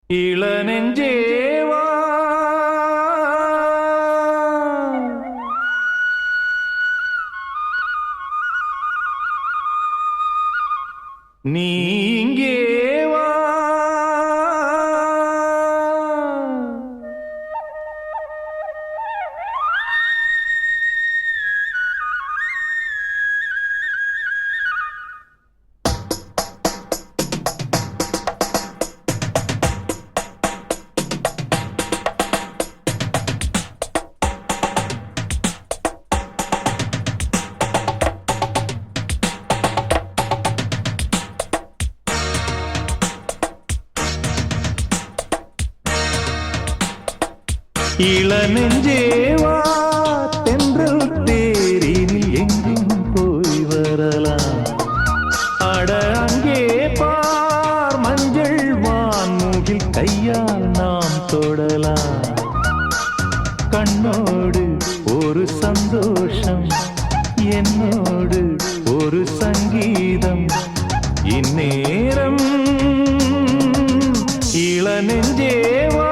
இளநெஞ்சேவா நீ இங்கே வா. இளநெஞ்சேவா தென்றல் தேரினில் எங்கும் போய் வரலாம். அட அங்கே பார் மஞ்சள் வான்மூகில் கையால் நாம் தொடலாம். கண்ணோடு ஒரு சந்தோஷம், என்னோடு ஒரு சங்கீதம். இந்நேரம் இளநெஞ்சேவா